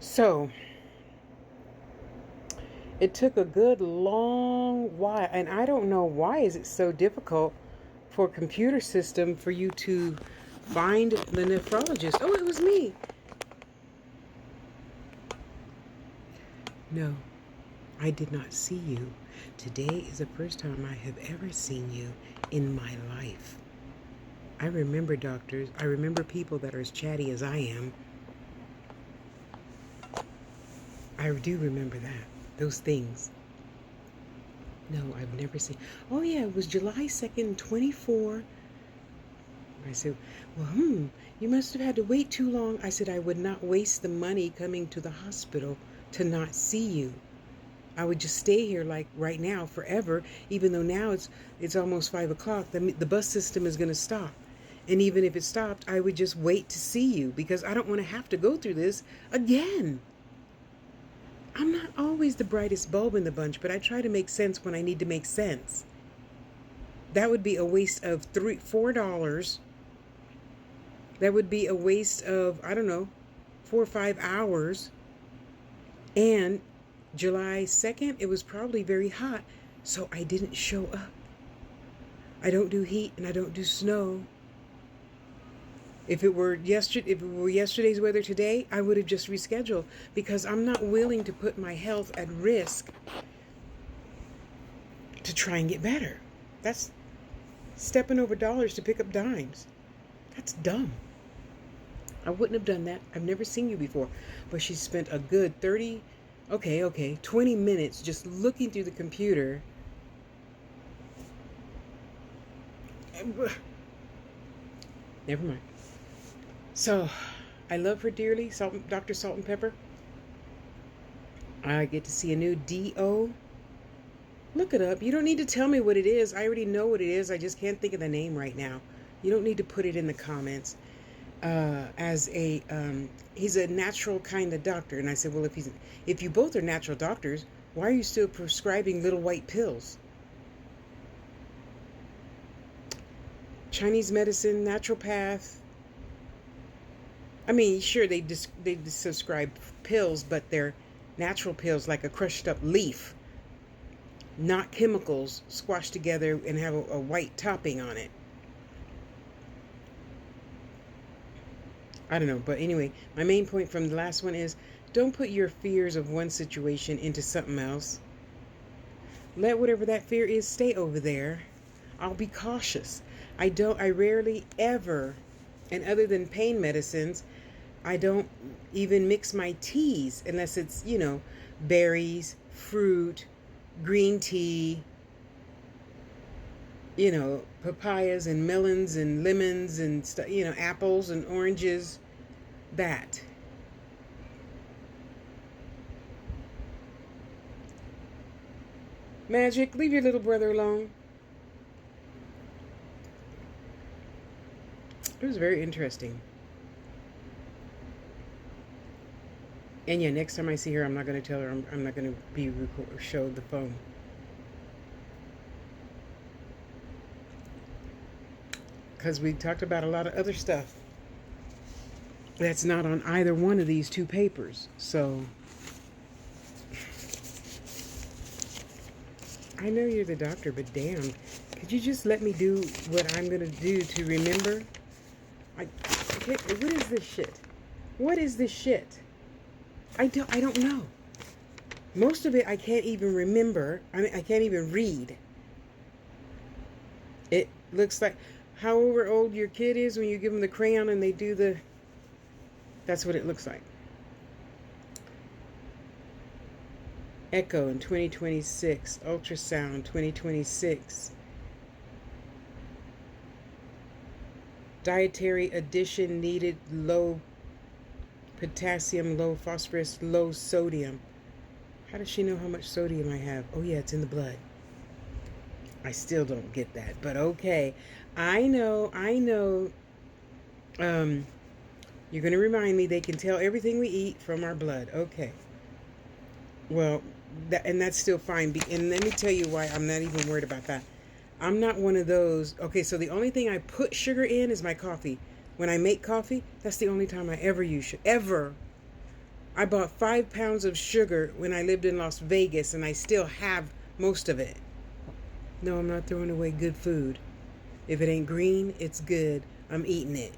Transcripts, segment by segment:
So it took a good long while, and I don't know why is it so difficult for a computer system for you to find the nephrologist. Oh, it was me. No, I did not see you. Today is the first time I have ever seen you in my life. I remember doctors. I remember people that are as chatty as I am. I do remember that. Those things. No, I've never seen. Oh, yeah, it was July 2nd, 24. I said, well, you must have had to wait too long. I said, I would not waste the money coming to the hospital to not see you. I would just stay here like right now forever, even though now it's almost 5 o'clock. The bus system is going to stop. And even if it stopped, I would just wait to see you because I don't want to have to go through this again. I'm not always the brightest bulb in the bunch, but I try to make sense when I need to make sense. That would be a waste of $4. That would be a waste of, I don't know, 4 or 5 hours. And July 2nd, it was probably very hot, so I didn't show up. I don't do heat and I don't do snow. If it were yesterday's weather today, I would have just rescheduled because I'm not willing to put my health at risk to try and get better. That's stepping over dollars to pick up dimes. That's dumb. I wouldn't have done that. I've never seen you before. But she spent a good 20 minutes just looking through the computer. Never mind. So, I love her dearly, Dr. Salt and Pepper. I get to see a new DO. Look it up. You don't need to tell me what it is. I already know what it is. I just can't think of the name right now. You don't need to put it in the comments. He's a natural kind of doctor. And I said, well, if you both are natural doctors, why are you still prescribing little white pills? Chinese medicine, naturopath. I mean, sure, they prescribe pills, but they're natural pills like a crushed up leaf, not chemicals squashed together and have a white topping on it. I don't know, but anyway, my main point from the last one is don't put your fears of one situation into something else. Let whatever that fear is stay over there. I'll be cautious. I rarely ever, and other than pain medicines, I don't even mix my teas unless it's, berries, fruit, green tea, papayas and melons and lemons and stuff, apples and oranges, that. Magic, leave your little brother alone. It was very interesting. And yeah, next time I see her, I'm not going to tell her I'm not going to show the phone. Because we talked about a lot of other stuff that's not on either one of these two papers. So I know you're the doctor, but damn, could you just let me do what I'm going to do to remember? I can't, what is this shit? What is this shit? I don't know. Most of it I can't even remember. I can't even read. It looks like however old your kid is when you give them the crayon and they do that's what it looks like. Echo in 2026. Ultrasound 2026. Dietary addition needed, low potassium, low phosphorus, low sodium. How does she know how much sodium I have? Oh yeah, it's in the blood. I still don't get that, but okay. I know. You're going to remind me they can tell everything we eat from our blood. Okay. Well, that's still fine. And let me tell you why I'm not even worried about that. I'm not one of those. Okay, so the only thing I put sugar in is my coffee. When I make coffee, that's the only time I ever use sugar. Ever. I bought 5 pounds of sugar when I lived in Las Vegas, and I still have most of it. No, I'm not throwing away good food. If it ain't green, it's good. I'm eating it.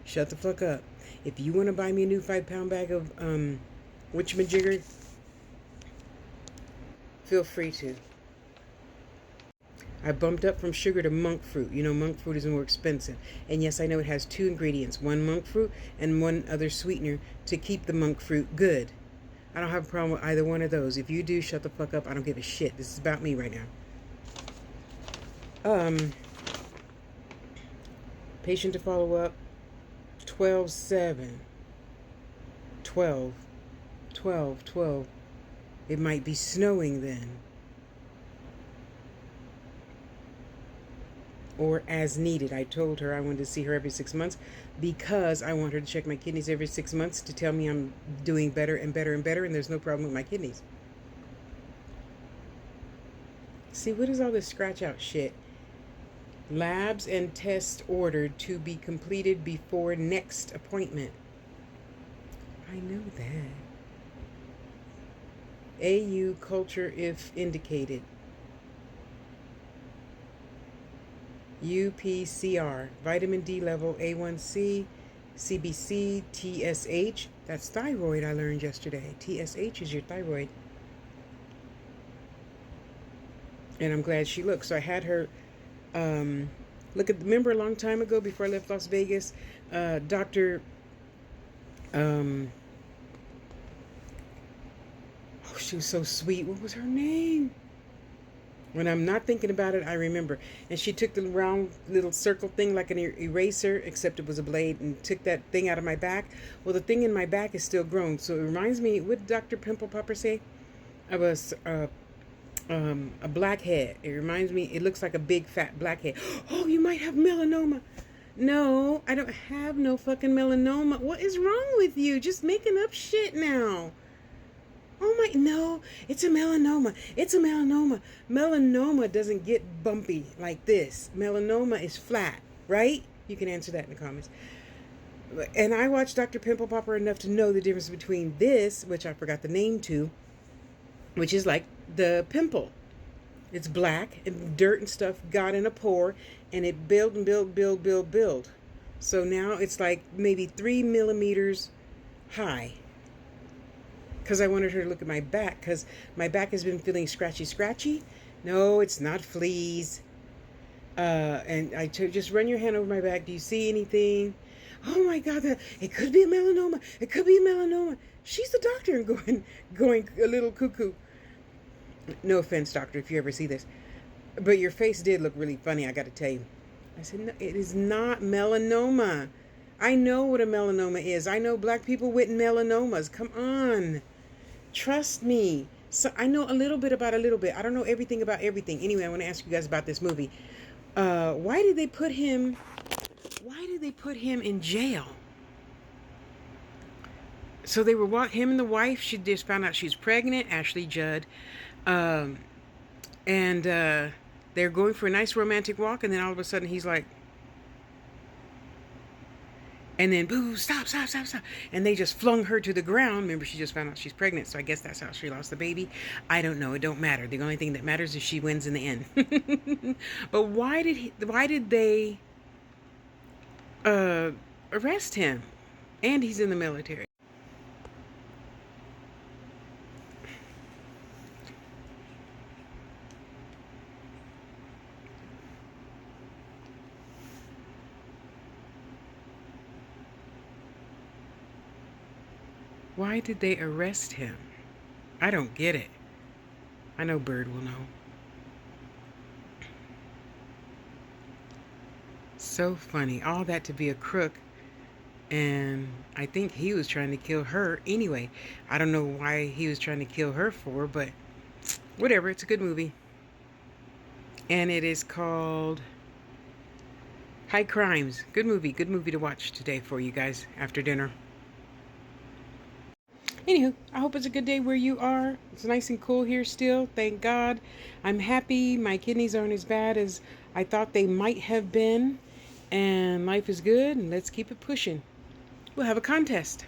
Shut the fuck up. If you want to buy me a new 5-pound bag of whatchamajigger, feel free to. I bumped up from sugar to monk fruit. You know, monk fruit is more expensive. And yes, I know it has 2 ingredients, one monk fruit and one other sweetener to keep the monk fruit good. I don't have a problem with either one of those. If you do, shut the fuck up. I don't give a shit. This is about me right now. Patient to follow up, 12/7. 12. 12, 12. It might be snowing then. Or as needed. I told her I wanted to see her every 6 months because I want her to check my kidneys every 6 months to tell me I'm doing better and better and better, and there's no problem with my kidneys. See, what is all this scratch out shit? Labs and tests ordered to be completed before next appointment. I know that. AU culture if indicated. UPCR, vitamin D level, A1C, CBC, TSH. That's thyroid, I learned yesterday. TSH is your thyroid. And I'm glad she looked. So I had her look at, remember a long time ago before I left Las Vegas, Dr. Oh, she was so sweet. What was her name? When I'm not thinking about it, I remember. And she took the round little circle thing like an eraser, except it was a blade, and took that thing out of my back. Well, the thing in my back is still grown. So it reminds me, what did Dr. Pimple Popper say? Of a blackhead. It reminds me, it looks like a big fat blackhead. Oh, you might have melanoma. No, I don't have no fucking melanoma. What is wrong with you? Just making up shit now. Oh my, no, it's a melanoma. It's a melanoma. Melanoma doesn't get bumpy like this. Melanoma is flat, right? You can answer that in the comments. And I watched Dr. Pimple Popper enough to know the difference between this, which I forgot the name to, which is like the pimple. It's black and dirt and stuff got in a pore, and it build and build. So now it's like maybe 3 millimeters high. Because I wanted her to look at my back, because my back has been feeling scratchy. No, it's not fleas. And I just run your hand over my back. Do you see anything? Oh my God, it could be a melanoma. It could be a melanoma. She's the doctor and going a little cuckoo. No offense, doctor, if you ever see this. But your face did look really funny, I got to tell you. I said, no, it is not melanoma. I know what a melanoma is. I know black people with melanomas. Come on. Trust me. So I know a little bit about a little bit. I don't know everything about everything. Anyway, I want to ask you guys about this movie. Why did they put him in jail? So they were him and the wife. She just found out she's pregnant, Ashley Judd. And they're going for a nice romantic walk, and then all of a sudden he's like, and then, boo, stop. And they just flung her to the ground. Remember, she just found out she's pregnant, so I guess that's how she lost the baby. I don't know. It don't matter. The only thing that matters is she wins in the end. But why did they arrest him? And he's in the military. Why did they arrest him? I don't get it. I know Bird will know. So funny. All that to be a crook. And I think he was trying to kill her anyway. I don't know why he was trying to kill her for, but whatever. It's a good movie. And it is called High Crimes. Good movie to watch today for you guys after dinner. Anywho, I hope it's a good day where you are. It's nice and cool here still. Thank God. I'm happy. My kidneys aren't as bad as I thought they might have been. And life is good. And let's keep it pushing. We'll have a contest.